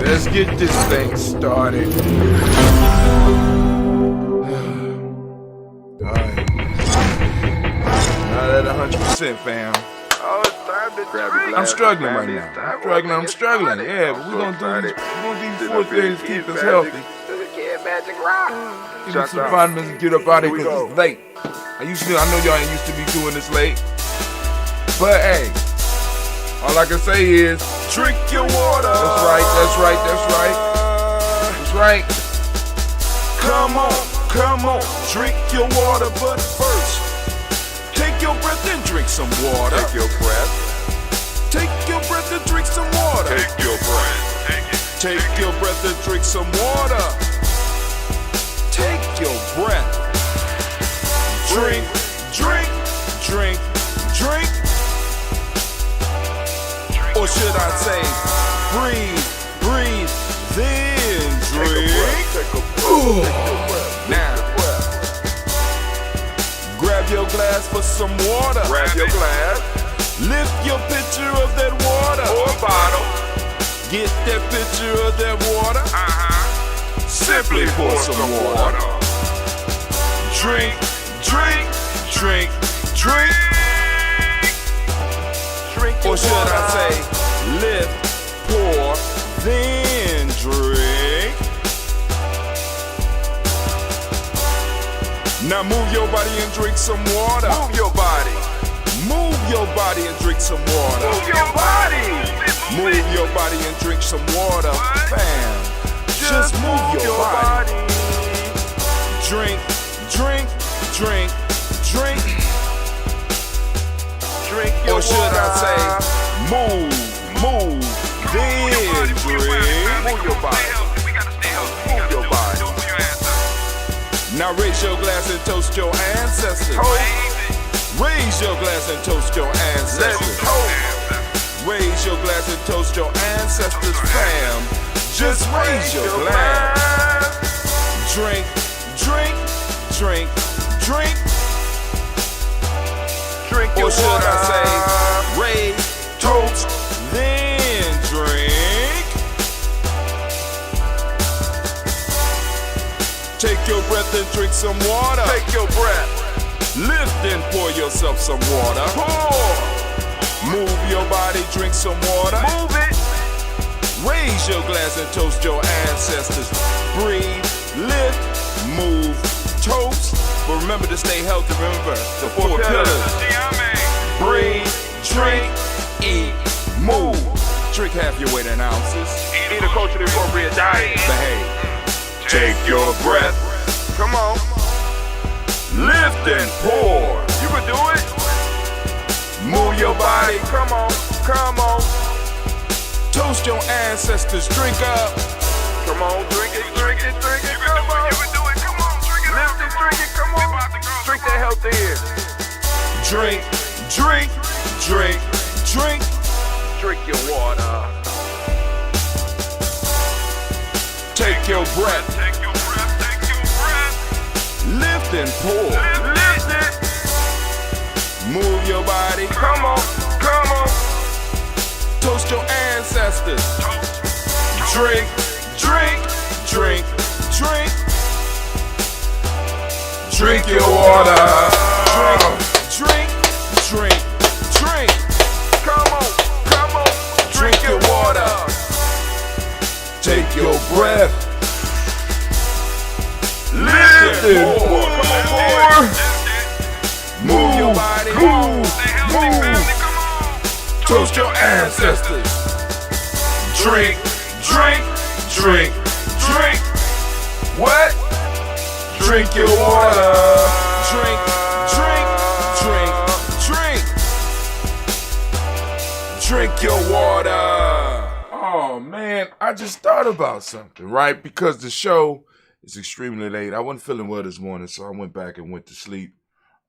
Let's get this thing started. Alright. Not at 100%, fam. Oh, it's time to drink. I'm struggling right now. I'm struggling. Yeah, but we're gonna do these 4 things to keep us healthy. Magic rock. Give me some vitamins and get up out of here because it's late. I know y'all ain't used to be doing this late. But hey, all I can say is Drink your water. That's right. Come on, drink your water, but first, take your breath and drink some water. Take your breath and drink some water. Take your breath. Take your breath and drink some water. Take your breath. Drink. Or should I say, breathe, then drink. Now, grab your glass for some water. Lift your pitcher of that water. Or a bottle. Get that pitcher of that water. Simply pour some water. Drink. Or should I say, lift, pour, then drink. Now move your body and drink some water. Move your body. Move your body and drink some water. Move your body. Move your body and drink some water. Bam. Just move your body. Drink. Drink your Or should water. I say, move, then drink. Move your body. We gotta stay healthy. Move your body. Do it with your hands up. Now raise your glass and toast your ancestors. Raise your glass and toast your ancestors. Raise your glass and toast your ancestors, fam. Just raise your glass. Drink. Drink your Or should water. I say, raise, toast, then drink. Take your breath and drink some water. Take your breath. Lift and pour yourself some water. Move your body, drink some water. Move it. Raise your glass and toast your ancestors. Breathe, lift, move, toast. But remember to stay healthy. Remember the 4 pillars. Breathe, drink, eat, move. Drink half your weight in ounces. Eat a culturally appropriate diet. Behave. Take your breath. Come on. Lift and pour. You can do it. Move your body. Come on. Toast your ancestors. Drink up. Come on, drink it. Come on. You can do it. Come on, drink it. Lift and drink it. Come on. Drink that healthy air. Drink. Drink your water. Take your breath. Lift and pour. Lift it. Move your body. Come on. Toast your ancestors. Drink. Drink your water. Drink. Come on. Drink your water. Take your breath. Lift and pour. Move your body. Move. Toast your ancestors. Drink. What? Drink your water. Drink. Drink your water. Oh. I just thought about something, right? Because the show is extremely late. I wasn't feeling well this morning, so I went back and went to sleep.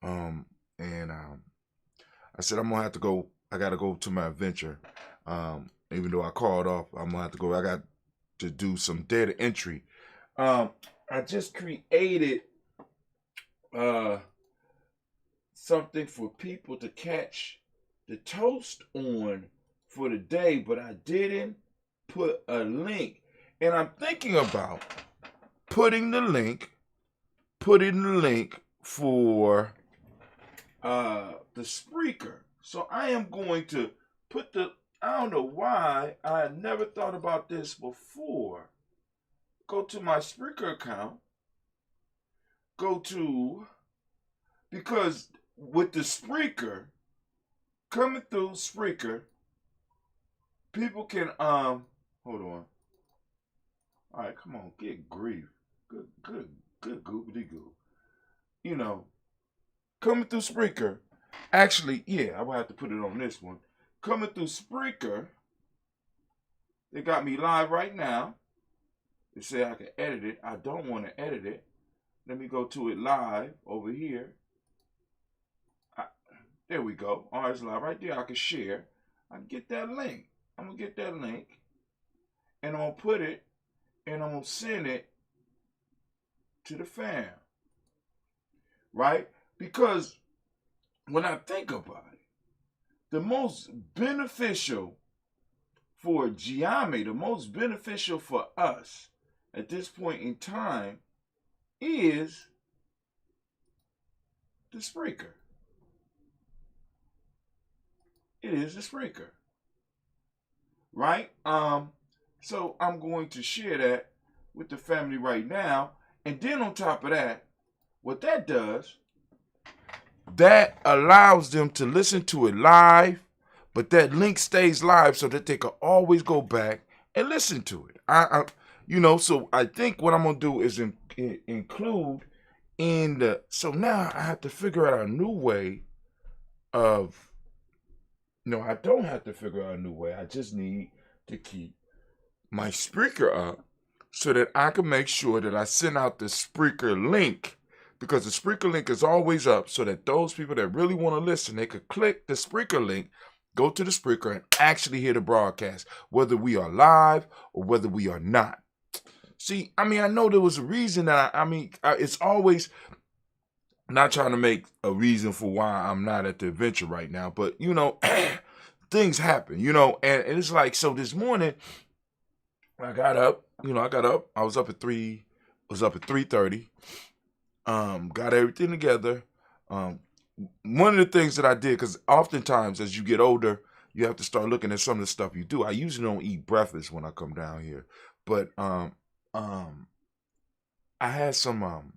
I said I'm gonna have to go. I gotta go to my adventure. Even though I called off, I'm gonna have to go. I got to do some data entry. I just created something for people to catch the toast on for the day, but I didn't put a link. And I'm thinking about putting the link for the Spreaker. So I am going to put I don't know why I had never thought about this before. Go to my Spreaker account. Because with the Spreaker, coming through Spreaker, people can, hold on. All right, come on, get grief. Good goopity goo. You know, coming through Spreaker, actually, yeah, I will have to put it on this one. Coming through Spreaker, they got me live right now. They say I can edit it. I don't want to edit it. Let me go to it live over here. There we go. All right, it's live right there. I can share. I can get that link. I'm going to get that link. And I'm going to put it, and I'm going to send it to the fam. Right? Because when I think about it, the most beneficial for Ujamaa, the most beneficial for us at this point in time is the Spreaker. It is the Spreaker. Right? So I'm going to share that with the family right now. And then on top of that, what that does, that allows them to listen to it live, but that link stays live so that they can always go back and listen to it. So I think what I'm going to do is include in the, so now I have to figure out a new way of, no, I don't have to figure out a new way. I just need to keep my Spreaker up so that I can make sure that I send out the Spreaker link, because the Spreaker link is always up so that those people that really want to listen, they could click the Spreaker link, go to the Spreaker, and actually hear the broadcast, whether we are live or whether we are not. See, I know there was a reason that it's always not trying to make a reason for why I'm not at the adventure right now, but things happen, and it's like, so this morning I got up, I was up at 3:30, got everything together. One of the things that I did, because oftentimes as you get older, you have to start looking at some of the stuff you do. I usually don't eat breakfast when I come down here, but I had some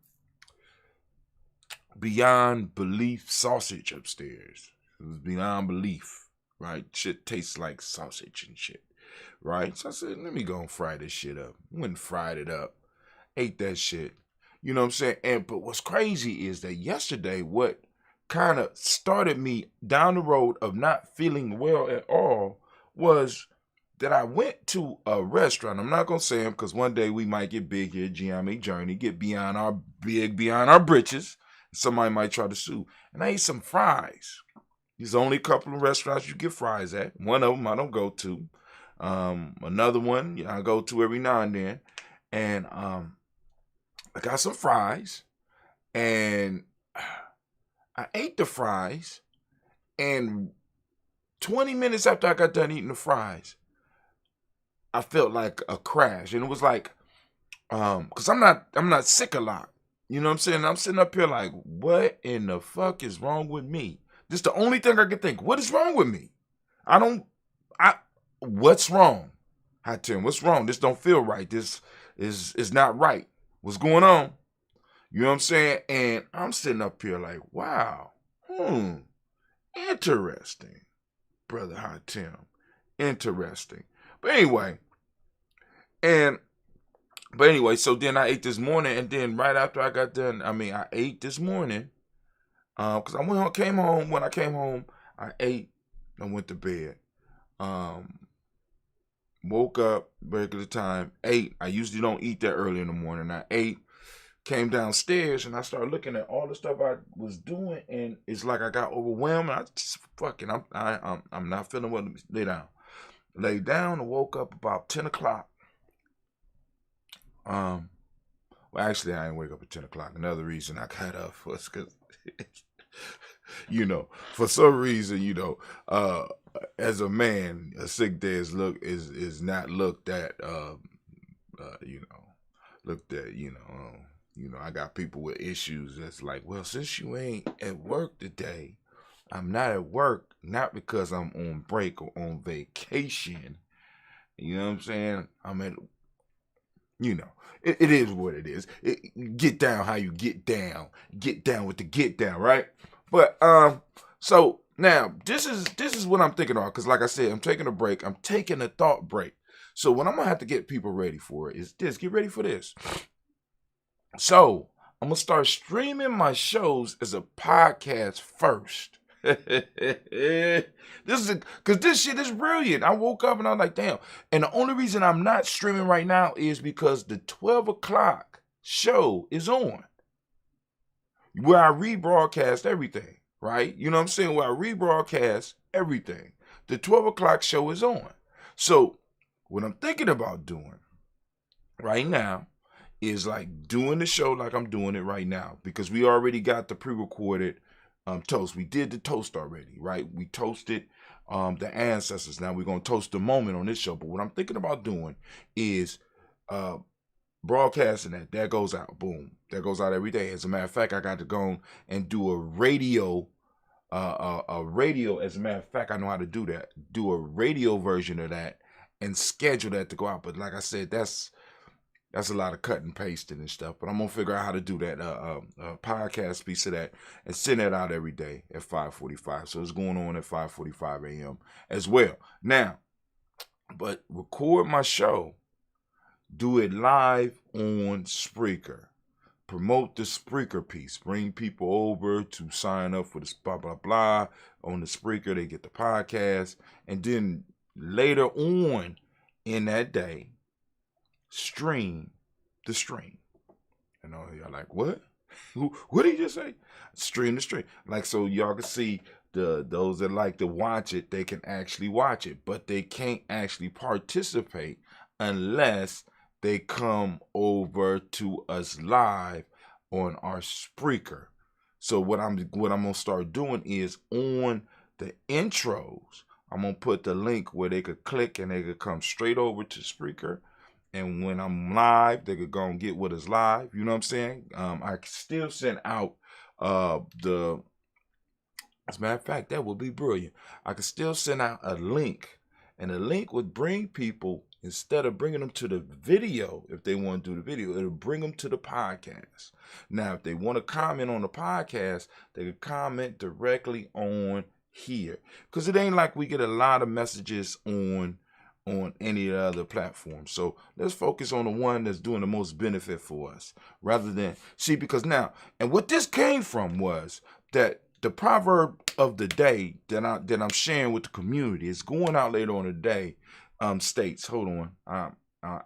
beyond belief sausage upstairs. It was beyond belief, right? Shit tastes like sausage and shit, right? So I said, let me go and fry this shit up. Went and fried it up, ate that shit. You know what I'm saying? But what's crazy is that yesterday, what kind of started me down the road of not feeling well at all was that I went to a restaurant. I'm not going to say them because one day we might get big here, Ujamaa Journey, get beyond our britches. Somebody might try to sue. And I ate some fries. There's only a couple of restaurants you get fries at. One of them I don't go to. Another one I go to every now and then. And I got some fries. And I ate the fries. And 20 minutes after I got done eating the fries, I felt like a crash. And it was like, because I'm not sick a lot. You know what I'm saying? I'm sitting up here like, what in the fuck is wrong with me? This is the only thing I can think. What is wrong with me? What's wrong? Hi, Tim, what's wrong? This don't feel right. This is not right. What's going on? You know what I'm saying? And I'm sitting up here like, wow, interesting. Brother Hi, Tim, interesting. But anyway, so then I ate this morning, and then right after I got done, I ate this morning, because when I came home, I ate and went to bed. woke up regular time, ate. I usually don't eat that early in the morning. I ate, came downstairs, and I started looking at all the stuff I was doing, and it's like I got overwhelmed. I just fucking, I'm not feeling well. Let me lay down. Lay down and woke up about 10 o'clock. Well, actually, I didn't wake up at 10 o'clock. Another reason I got up was because, for some reason, as a man, a sick day is not looked at, looked at, I got people with issues that's like, well, since you ain't at work today, I'm not at work, not because I'm on break or on vacation. You know what I'm saying? I'm at, it is what it is. Get down how you get down. Get down with the get down, right? But, so now this is what I'm thinking of, because like I said, I'm taking a break. I'm taking a thought break. So what I'm going to have to get people ready for is this. Get ready for this. So I'm going to start streaming my shows as a podcast first. Because this shit is brilliant. I woke up and I was like, damn. And the only reason I'm not streaming right now is because the 12 o'clock show is on, where I rebroadcast everything, right? You know what I'm saying? Where I rebroadcast everything. The 12 o'clock show is on. So what I'm thinking about doing right now is like doing the show like I'm doing it right now, because we already got the pre-recorded toast. We did the toast already, right? We toasted the ancestors. Now we're going to toast the moment on this show. But what I'm thinking about doing is broadcasting that. That goes out. Boom. That goes out every day. As a matter of fact, I got to go and do a radio. As a matter of fact, I know how to do that. Do a radio version of that and schedule that to go out. But like I said, that's a lot of cut and pasting and stuff. But I'm going to figure out how to do that podcast piece of that and send that out every day at 5:45. So it's going on at 5:45 a.m. as well. Now, but record my show. Do it live on Spreaker. Promote the Spreaker piece. Bring people over to sign up for this blah, blah, blah. On the Spreaker, they get the podcast. And then later on in that day, stream the stream. And all y'all like, what? What did you just say? Stream the stream. Like, so y'all can see those that like to watch it, they can actually watch it, but they can't actually participate unless they come over to us live on our Spreaker. So what I'm gonna start doing is on the intros, I'm gonna put the link where they could click and they could come straight over to Spreaker. And when I'm live, they could go and get with us live. You know what I'm saying? I still send out as a matter of fact, that would be brilliant. I could still send out a link, and the link would bring people, instead of bringing them to the video, if they want to do the video, it'll bring them to the podcast. Now, if they want to comment on the podcast, they can comment directly on here, because it ain't like we get a lot of messages on any other platform. So let's focus on the one that's doing the most benefit for us, rather than because now, and what this came from was that the proverb of the day that I'm sharing with the community is going out later on today. States, hold on, I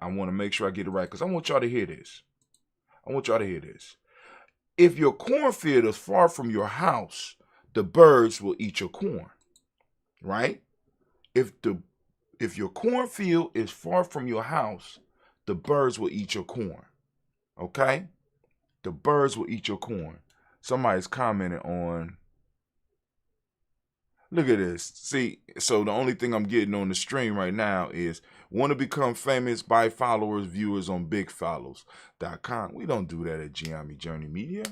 want to make sure I get it right, because I want y'all to hear this. If your cornfield is far from your house, the birds will eat your corn, right? If your cornfield is far from your house, the birds will eat your corn. Okay? The birds will eat your corn. Somebody's commenting on. Look at this. See, so the only thing I'm getting on the stream right now is want to become famous, buy followers, viewers on bigfollows.com. We don't do that at Ujamaa Journey Media.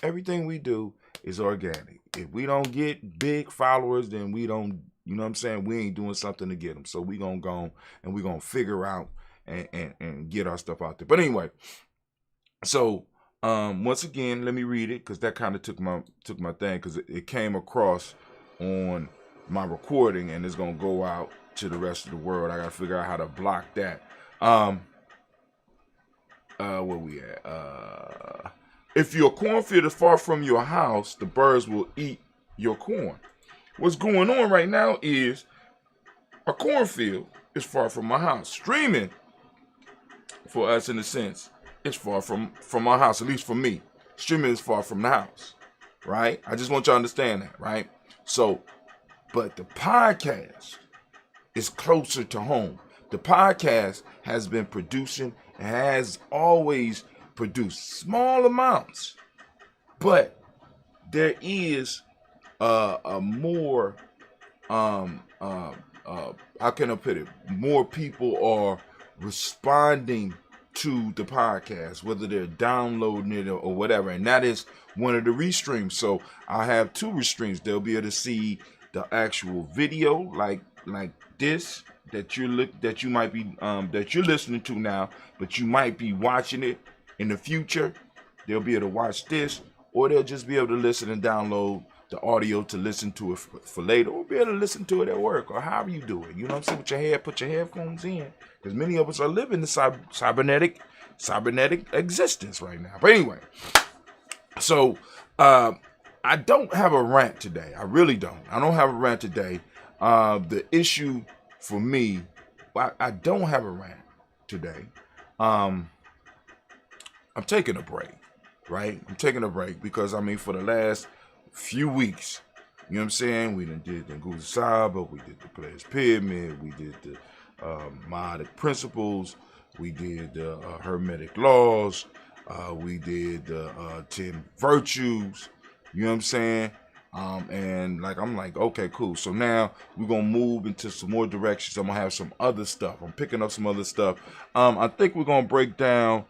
Everything we do is organic. If we don't get big followers, then we don't. You know what I'm saying? We ain't doing something to get them. So we going to go and we going to figure out and get our stuff out there. But anyway, so once again, let me read it, because that kind of took my thing, because it came across on my recording, and it's going to go out to the rest of the world. I got to figure out how to block that. Where we at? If your cornfield is far from your house, the birds will eat your corn. What's going on right now is a cornfield is far from my house. Streaming, for us in a sense, it's far from our house, at least for me. Streaming is far from the house, right? I just want you to understand that, right? So, but the podcast is closer to home. The podcast has been producing and has always produced small amounts, but there is a more how can I put it? More people are responding to the podcast, whether they're downloading it or whatever, and that is one of the restreams. So I have two restreams. They'll be able to see the actual video, like this that you're listening to now, but you might be watching it in the future. They'll be able to watch this, or they'll just be able to listen and download the audio to listen to it for later, or be able to listen to it at work, or however you do it. You know what I'm saying? With your head, put your headphones in, because many of us are living the cybernetic existence right now. But anyway, so I don't have a rant today. I really don't. I don't have a rant today. The issue for me, I don't have a rant today. I'm taking a break, right? I'm taking a break because, I mean, for the last few weeks, you know what I'm saying? We done did the Nguza Saba, we did the Players Pyramid, we did the Meiotic Principles, we did the Hermetic Laws, we did the 10 Virtues, you know what I'm saying? And I'm like, okay, cool. So now we're gonna move into some more directions. I'm gonna have some other stuff. I'm picking up some other stuff. I think we're gonna break down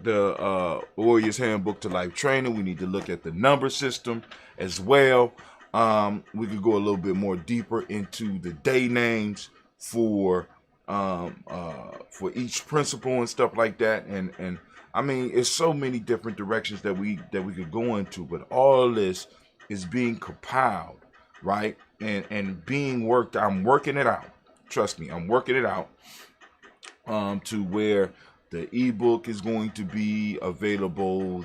the Warrior's Handbook to Life Training. We need to look at the number system as well. We could go a little bit more deeper into the day names for each principle and stuff like that. And I mean, it's so many different directions that we could go into, but all this is being compiled, right? And being worked. I'm working it out. Trust me, I'm working it out to where the ebook is going to be available.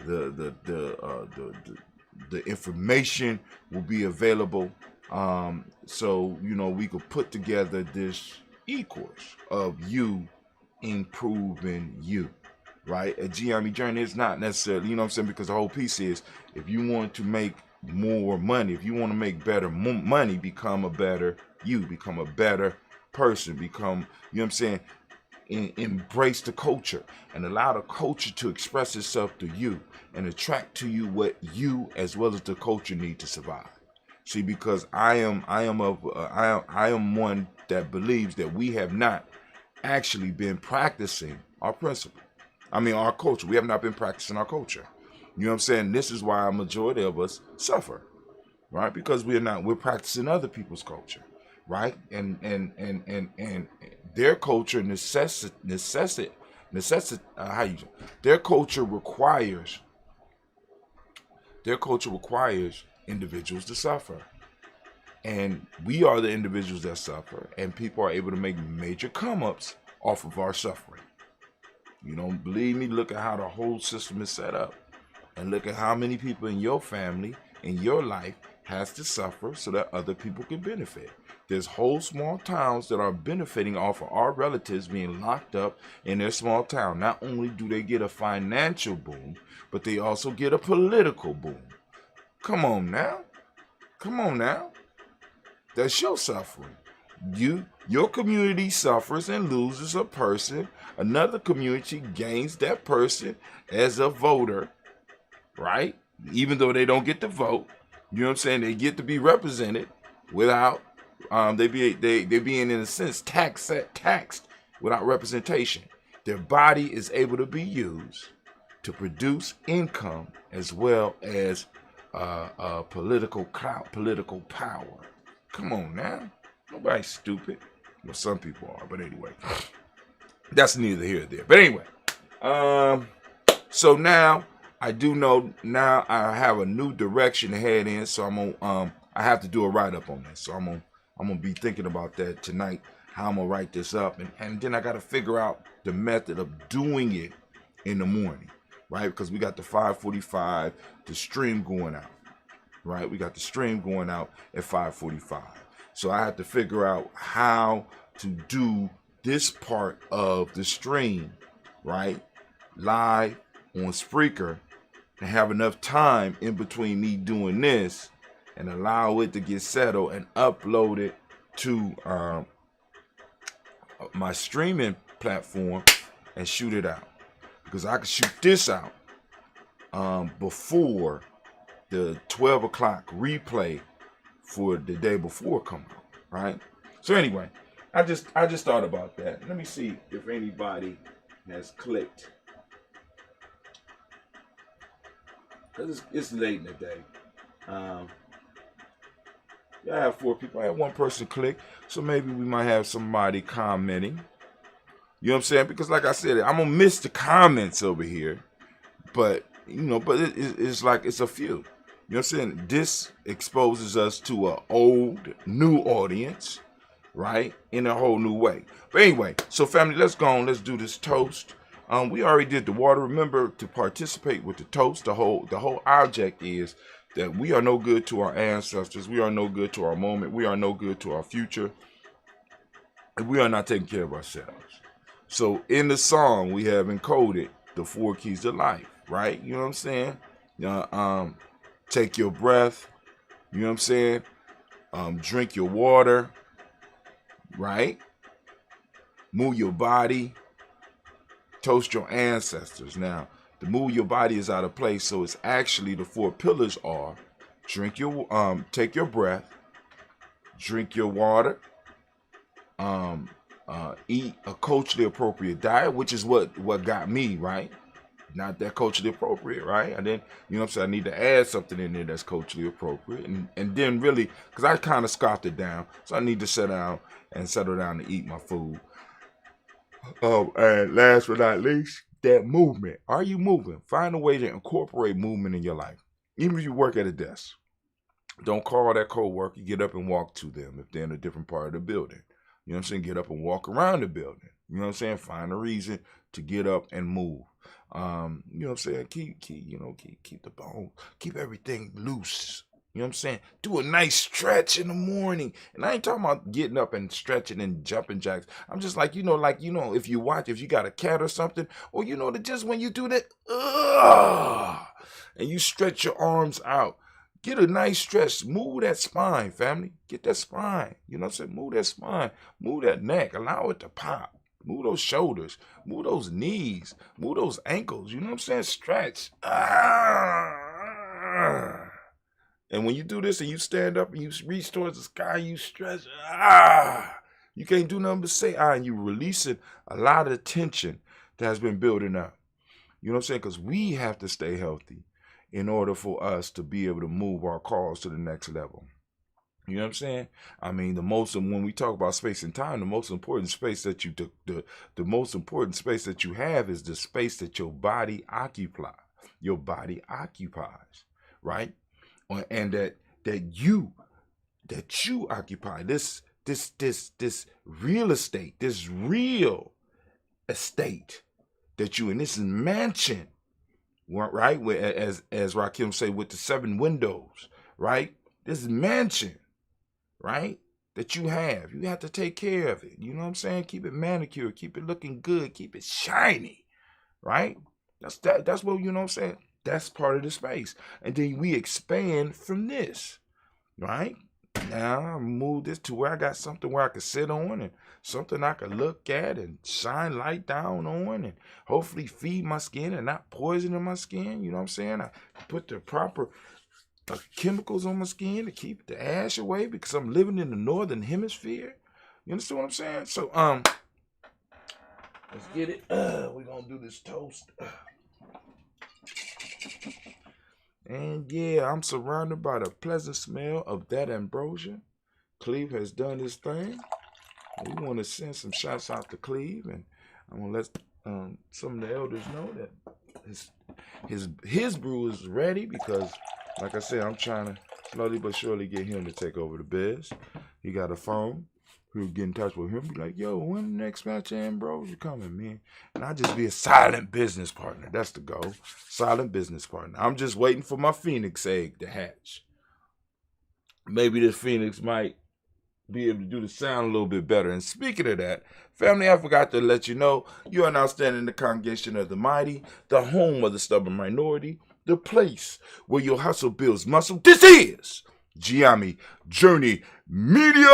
The information will be available. So we could put together this e-course of you improving you. Right? A GME journey is not necessarily, you know what I'm saying, because the whole piece is, if you want to make more money, if you want to make better money, become a better you, become a better person, become, you know what I'm saying, embrace the culture and allow the culture to express itself to you and attract to you what you as well as the culture need to survive. See, because I am one that believes that we have not actually been practicing our principle. I mean, our culture. We have not been practicing our culture. You know what I'm saying? This is why a majority of us suffer, right? Because we're practicing other people's culture, right? And their culture their culture requires individuals to suffer. And we are the individuals that suffer, and people are able to make major come-ups off of our suffering. You don't believe me? Look at how the whole system is set up. And look at how many people in your family, in your life, has to suffer so that other people can benefit. There's whole small towns that are benefiting off of our relatives being locked up in their small town. Not only do they get a financial boom, but they also get a political boom. Come on now. That's your suffering. Your community suffers and loses a person. Another community gains that person as a voter, right? Even though they don't get to vote, you know what I'm saying? They get to be represented without they being in a sense taxed without representation. Their body is able to be used to produce income as well as political clout, political power. Come on now. Nobody's stupid. Well, some people are, but anyway. That's neither here nor there. But anyway. So now I do know now I have a new direction to head in. So I'm gonna I have to do a write-up on this. So I'm gonna be thinking about that tonight, how I'm gonna write this up. And then I gotta figure out the method of doing it in the morning. Right? Because we got the 5:45, the stream going out. Right? We got the stream going out at 5:45. So I had to figure out how to do this part of the stream, right? Live on Spreaker, and have enough time in between me doing this and allow it to get settled and upload it to my streaming platform and shoot it out. Because I can shoot this out before the 12 o'clock replay for the day before come out, right? So anyway, I just thought about that. Let me see if anybody has clicked. Cause it's late in the day. Yeah, I have 4 people. I had 1 person click, so maybe we might have somebody commenting. You know what I'm saying? Because like I said, I'm gonna miss the comments over here, but it's like it's a few. You know what I'm saying? This exposes us to an old, new audience, right? In a whole new way. But anyway, so family, let's go on. Let's do this toast. We already did the water. Remember to participate with the toast. The whole object is that we are no good to our ancestors. We are no good to our moment. We are no good to our future. And we are not taking care of ourselves. So in the song, we have encoded the 4 keys to life, right? You know what I'm saying? Take your breath. You know what I'm saying? Drink your water, right? Move your body. Toast your ancestors. Now, the move your body is out of place, so it's actually the 4 pillars are take your breath, drink your water, eat a culturally appropriate diet, which is what got me, right? Not that culturally appropriate, right? And then, you know what I'm saying, I need to add something in there that's culturally appropriate. And then really, because I kind of scoffed it down, so I need to settle down and eat my food. And last but not least, that movement. Are you moving? Find a way to incorporate movement in your life. Even if you work at a desk, don't call that co-worker. Get up and walk to them if they're in a different part of the building. You know what I'm saying? Get up and walk around the building. You know what I'm saying? Find a reason to get up and move. You know what I'm saying? Keep the bone, keep everything loose. You know what I'm saying? Do a nice stretch in the morning. And I ain't talking about getting up and stretching and jumping jacks. I'm just like, if you got a cat or something, or that just when you do that, and you stretch your arms out, get a nice stretch. Move that spine, family. Get that spine. You know what I'm saying? Move that spine. Move that neck. Allow it to pop. Move those shoulders. Move those knees. Move those ankles. You know what I'm saying? Stretch. And when you do this and you stand up and you reach towards the sky, you stretch. You can't do nothing but say and you releasing a lot of tension that has been building up. You know what I'm saying? Because we have to stay healthy in order for us to be able to move our cause to the next level. You know what I'm saying? I mean, when we talk about space and time, the most important space that the most important space that you have is the space that your body occupies. Your body occupies, right? And that you occupy this real estate, this real estate that you in, this mansion, right? As Rakim say, with the 7 windows, right? This mansion, right? That you have to take care of it. You know what I'm saying? Keep it manicured, keep it looking good, keep it shiny, right? That's what, you know what I'm saying? That's part of the space. And then we expand from this, right? Now I move this to where I got something where I can sit on and something I can look at and shine light down on and hopefully feed my skin and not poisoning my skin. You know what I'm saying? I put the proper chemicals on my skin to keep the ash away because I'm living in the northern hemisphere. You understand what I'm saying? So let's get it. We're gonna do this toast. And yeah, I'm surrounded by the pleasant smell of that ambrosia. Cleve has done his thing. And we want to send some shots out to Cleve, and I'm gonna let some of the elders know that his brew is ready because, like I said, I'm trying to slowly but surely get him to take over the biz. He got a phone. He'll get in touch with him, be like, yo, when the next batch of ambrosia coming, man? And I just be a silent business partner. That's the goal. Silent business partner. I'm just waiting for my phoenix egg to hatch. Maybe this phoenix might be able to do the sound a little bit better. And speaking of that, family, I forgot to let you know, you are now standing in the congregation of the mighty, the home of the stubborn minority, the place where your hustle builds muscle. This is Ujamaa Journey Media.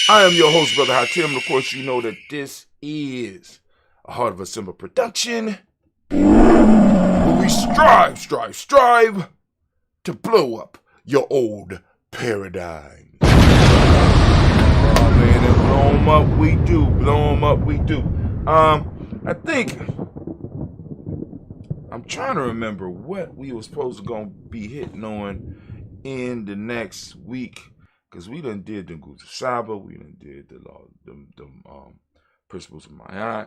I am your host, Brother Hatim, and of course you know that this is a Heart of a Simple production, where we strive to blow up your old paradigm. Oh man, and blow them up we do. I think, I'm trying to remember what we were supposed to gonna be hitting on in the next week, because we done did the Guta Saba, we done did the principles of my eye.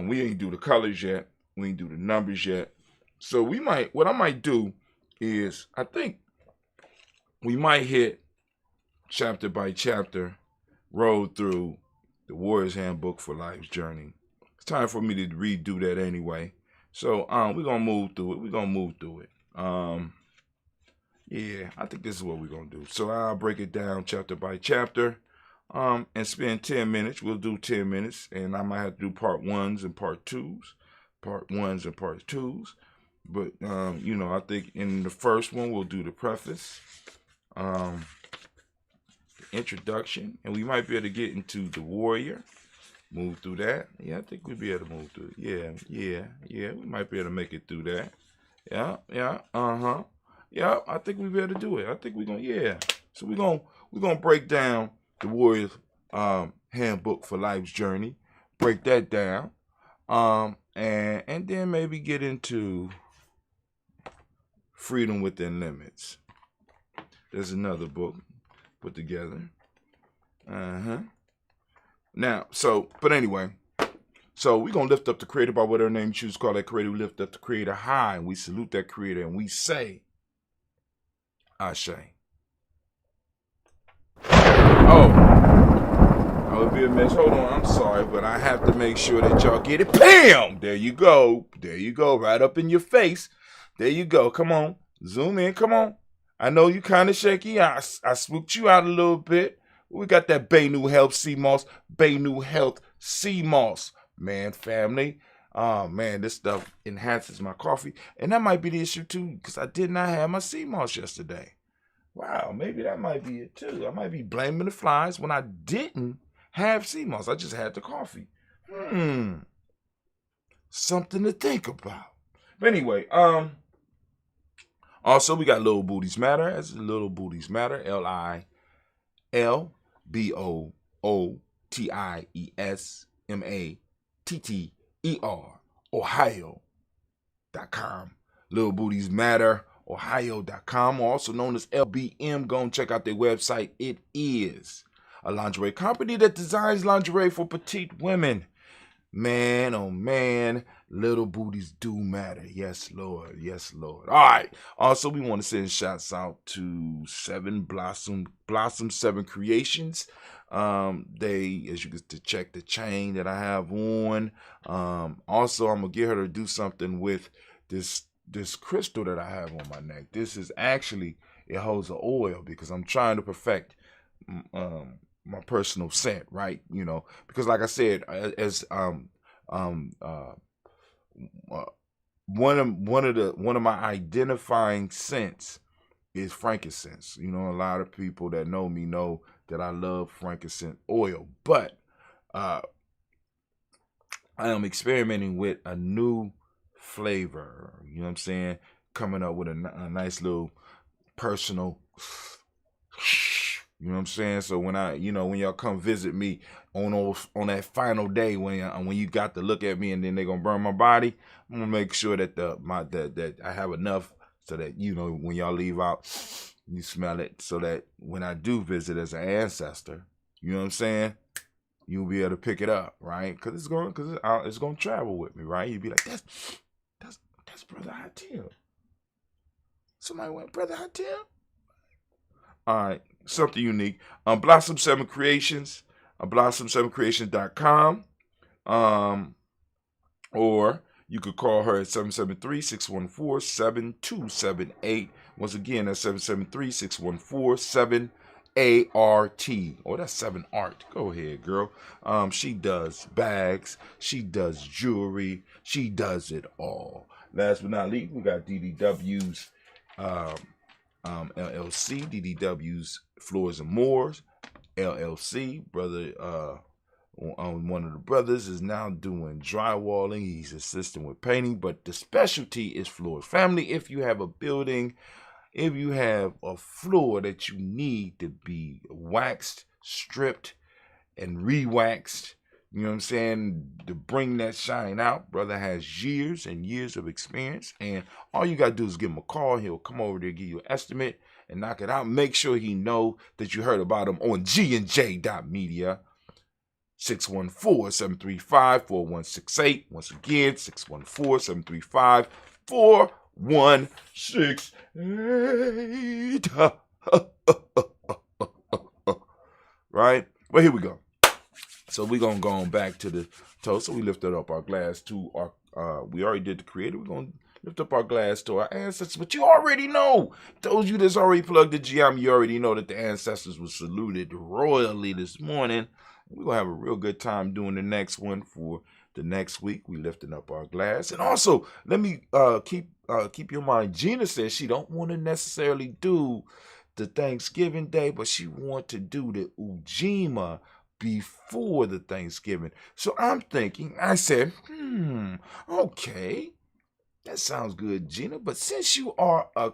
We ain't do the colors yet, we ain't do the numbers yet. So what I might do is, I think we might hit chapter by chapter, roll through the Warrior's Handbook for Life's Journey. It's time for me to redo that anyway. So we're gonna move through it. Yeah, I think this is what we're gonna do. So I'll break it down chapter by chapter, and spend 10 minutes. We'll do 10 minutes, and I might have to do part ones and part twos. But I think in the first one we'll do the preface, the introduction, and we might be able to get into the warrior, move through that. Yeah, I think we'll be able to move through it. Yeah, we might be able to make it through that. Yeah, I think we'll be able to do it. I think we're gonna, so we're gonna break down the Warrior's Handbook for Life's Journey, break that down, and then maybe get into Freedom Within Limits. There's another book put together. Now, but anyway, so we're going to lift up the creator by whatever name you choose to call that creator. We lift up the creator high, and we salute that creator, and we say, Ashe. I would be a mess. Hold on, I'm sorry, but I have to make sure that y'all get it. Bam! There you go, right up in your face. There you go. Come on, zoom in. Come on. I know you kind of shaky. I spooked you out a little bit. We got that Bay New Health Sea Moss. Man, family. Oh, man, this stuff enhances my coffee. And that might be the issue, too, because I did not have my sea moss yesterday. Wow, maybe that might be it, too. I might be blaming the flies when I didn't have sea moss. I just had the coffee. Something to think about. But anyway, also, we got Little Booties Matter. That's Little Booties Matter. LILBOOTIESMATTER. Ohio.com. Little Booties Matter. Ohio.com. Also known as LBM. Go and check out their website. It is a lingerie company that designs lingerie for petite women. Man, oh man, little booties do matter. Yes, Lord. All right. Also, we want to send shouts out to Blossom 7 Creations. They, as you get to check the chain that I have on. Also, I'm gonna get her to do something with this crystal that I have on my neck. This is actually, it holds an oil because I'm trying to perfect my personal scent, right? Because like I said, as one of my identifying scents is frankincense. A lot of people that know me know that I love frankincense oil, but I am experimenting with a new flavor. You know what I'm saying? Coming up with a nice little personal. You know what I'm saying? So when when y'all come visit me on that final day when you got to look at me and then they're gonna burn my body, I'm gonna make sure that that I have enough so that when y'all leave out, you smell it, so that when I do visit as an ancestor, you know what I'm saying, you'll be able to pick it up, right? Because it's gonna travel with me, right? You'll be like, that's Brother Hatim. Somebody went, Brother Hatim. All right, something unique. Blossom 7 Creations, blossom7creations.com. Or you could call her at 773-614-7278. Once again, that's 773-614-7ART. Oh, that's 7ART. Go ahead, girl. She does bags. She does jewelry. She does it all. Last but not least, we got DDW's LLC, DDW's Floors and Moors LLC. Brother, one of the brothers is now doing drywalling. He's assisting with painting, but the specialty is floors. Family, if you have a building, if you have a floor that you need to be waxed, stripped, and re-waxed, you know what I'm saying, to bring that shine out, brother has years and years of experience, and all you got to do is give him a call. He'll come over there, give you an estimate, and knock it out. Make sure he know that you heard about him on GNJ.media. 614-735-4168. Once again, 614-735-4168. Right? Well, here we go. So we're going to go on back to the toast. So we lifted up our glass to our, we already did the creator. We're going to lift up our glass to our ancestors. But you already know, those you that's already plugged the Ujamaa, you already know that the ancestors were saluted royally this morning. We're going to have a real good time doing the next one for the next week. We lifting up our glass. And also, let me keep your mind. Gina says she don't want to necessarily do the Thanksgiving Day, but she want to do the Ujamaa before the Thanksgiving. So I'm thinking, I said, okay, that sounds good, Gina. But since you are a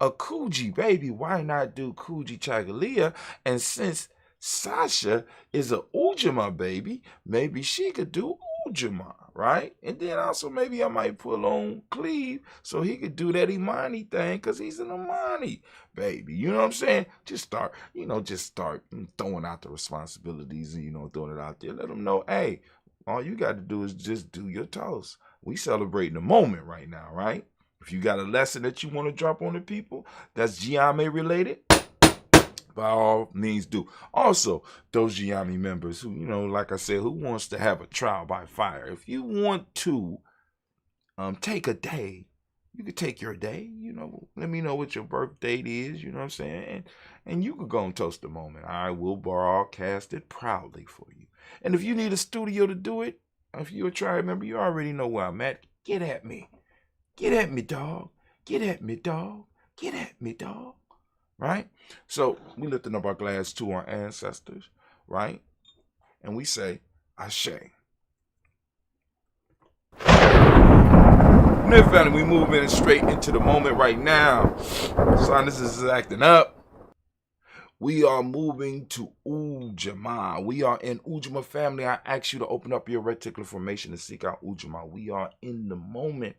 Coogee baby, why not do Coogee Chagalia? And since Sasha is a Ujamaa baby, maybe she could do Ujamaa, right? And then also maybe I might pull on Cleve so he could do that Imani thing because he's an Imani baby. You know what I'm saying? Just start throwing out the responsibilities and, throwing it out there. Let them know, hey, all you got to do is just do your toast. We celebrating the moment right now, right? If you got a lesson that you want to drop on the people that's Ujamaa related, by all means do. Also, those Ujamaa members who, like I said, who wants to have a trial by fire. If you want to take a day, you could take your day, let me know what your birth date is, you know what I'm saying? And you could go and toast the moment. I will broadcast it proudly for you. And if you need a studio to do it, if you're a trial member, you already know where I'm at. Get at me. Get at me, dog. Get at me, dog. Get at me, dog. Right? So we lifting up our glass to our ancestors, right? And we say, Ashe. Now, family, we moving straight into the moment right now. Sinus is acting up. We are moving to Ujamaa. We are in Ujamaa, family. I ask you to open up your reticular formation and seek out Ujamaa. We are in the moment.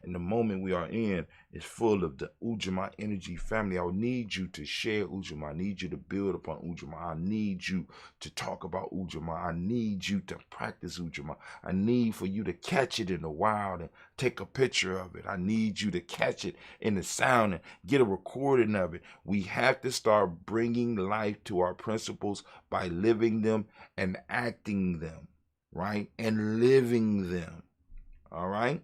And the moment we are in is full of the Ujamaa energy, family. I need you to share Ujamaa. I need you to build upon Ujamaa. I need you to talk about Ujamaa. I need you to practice Ujamaa. I need for you to catch it in the wild and take a picture of it. I need you to catch it in the sound and get a recording of it. We have to start bringing life to our principles by living them and acting them, right? And living them, all right?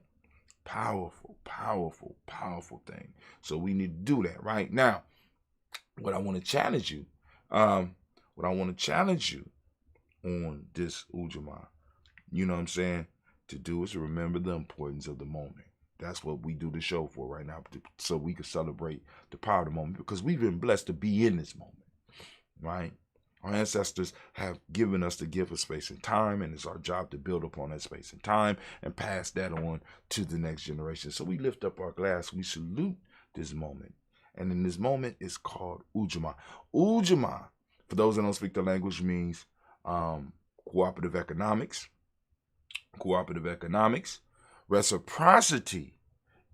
Powerful, powerful, powerful thing. So we need to do that right now. What I want to challenge you, on this Ujamaa, you know what I'm saying, to do is to remember the importance of the moment. That's what we do the show for right now, so we can celebrate the power of the moment because we've been blessed to be in this moment, right? Our ancestors have given us the gift of space and time, and it's our job to build upon that space and time and pass that on to the next generation. So we lift up our glass, we salute this moment. And in this moment, it's called Ujamaa. Ujamaa, for those that don't speak the language, means cooperative economics. Cooperative economics. Reciprocity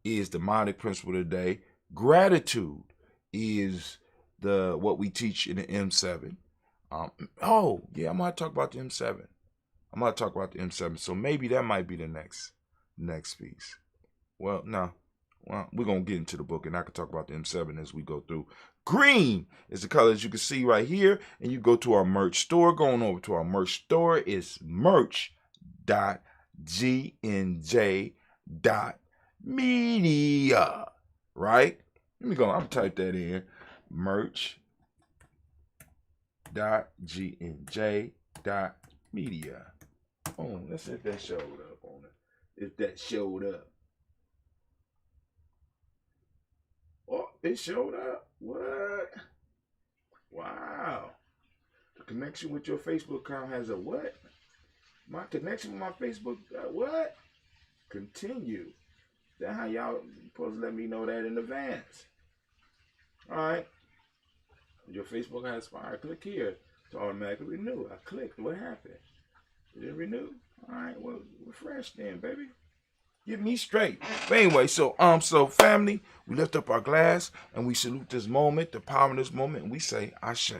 is the mnemonic principle of the day. Gratitude is what we teach in the M7. I'm going to talk about the M7. So maybe that might be the next piece. Well, no. Well, we're going to get into the book, and I can talk about the M7 as we go through. Green is the color, as you can see right here. And you go to our merch store. Going over to our merch store is merch.gnj.media. media, right? Let me go. I'm type that in. Merch.gnj.media. Oh, let's see if that showed up on it. If that showed up. Oh, it showed up. What? Wow. The connection with your Facebook account has a what? My connection with my Facebook, what? Continue. That's how y'all supposed to let me know that in advance. All right. Your Facebook has expired. Click here to automatically renew. I clicked. What happened? Did it renew? All right. Well, refresh then, baby. Get me straight. But anyway, so family, we lift up our glass and we salute this moment, the power in this moment, and we say, Ashe.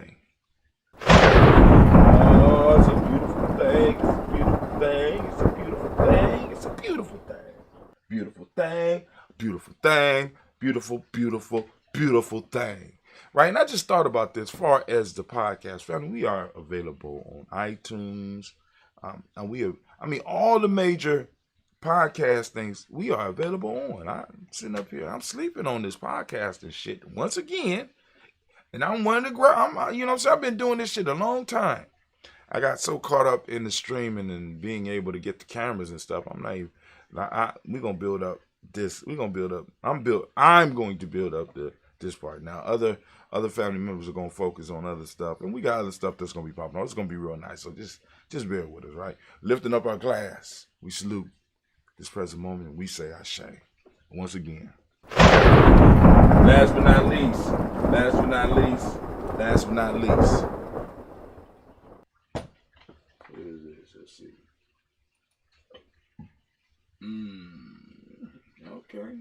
Oh, it's a beautiful thing. It's a beautiful thing. It's a beautiful thing. It's a beautiful thing. Beautiful thing. Beautiful thing. Beautiful, beautiful, beautiful thing. Right? And I just thought about this as far as the podcast. Family, we are available on iTunes. And all the major podcast things we are available on. I'm sitting up here, I'm sleeping on this podcast and shit once again, and I'm one of the I've been doing this shit a long time. I got so caught up in the streaming and being able to get the cameras and stuff. I'm not even. We're gonna build up this. We're gonna build up. I'm going to build up this part. Now other family members are gonna focus on other stuff, and we got other stuff that's gonna be popping on. It's gonna be real nice. So just bear with us, right? Lifting up our glass, we salute this present moment, and we say Ashe. Once again. Last but not least. What is this? Let's see. Okay.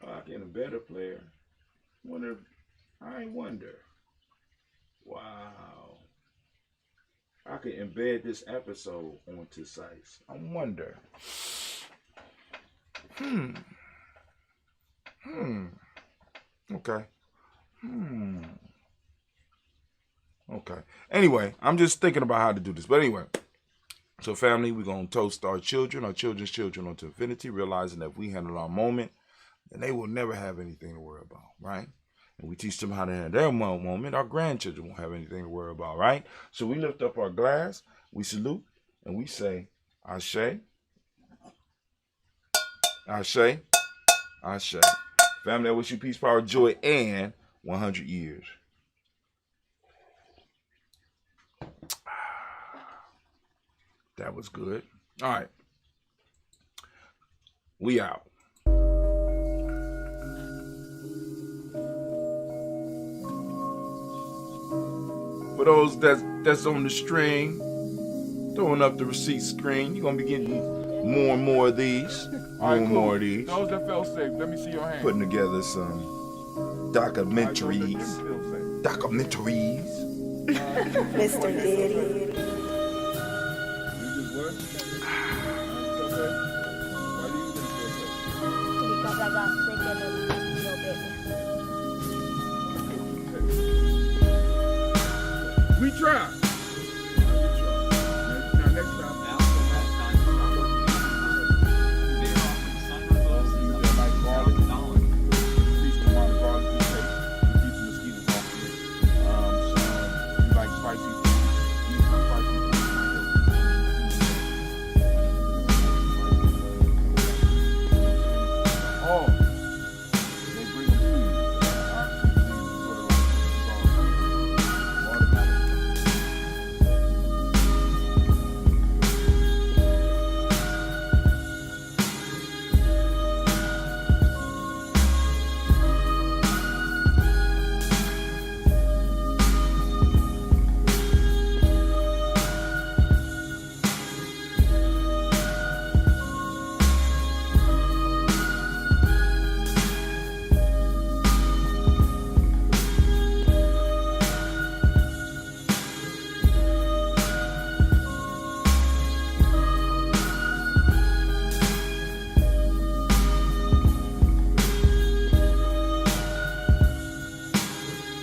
I get a better player. I wonder. Wow. I could embed this episode onto sites. I wonder. Okay. Okay. Anyway, I'm just thinking about how to do this. But anyway, so family, we're going to toast our children's children onto infinity, realizing that if we handle our moment, then they will never have anything to worry about, right? And we teach them how to handle their moment, our grandchildren won't have anything to worry about, right? So we lift up our glass, we salute, and we say, Ashe, Ashe, Ashe. Family, I wish you peace, power, joy, and 100 years. That was good. All right. We out. For those that's on the stream, throwing up the receipt screen, you're going to be getting more and more of these. More of these. Those that felt safe, let me see your hand. Putting together some documentaries. Mr. Diddy. Because I got sick in the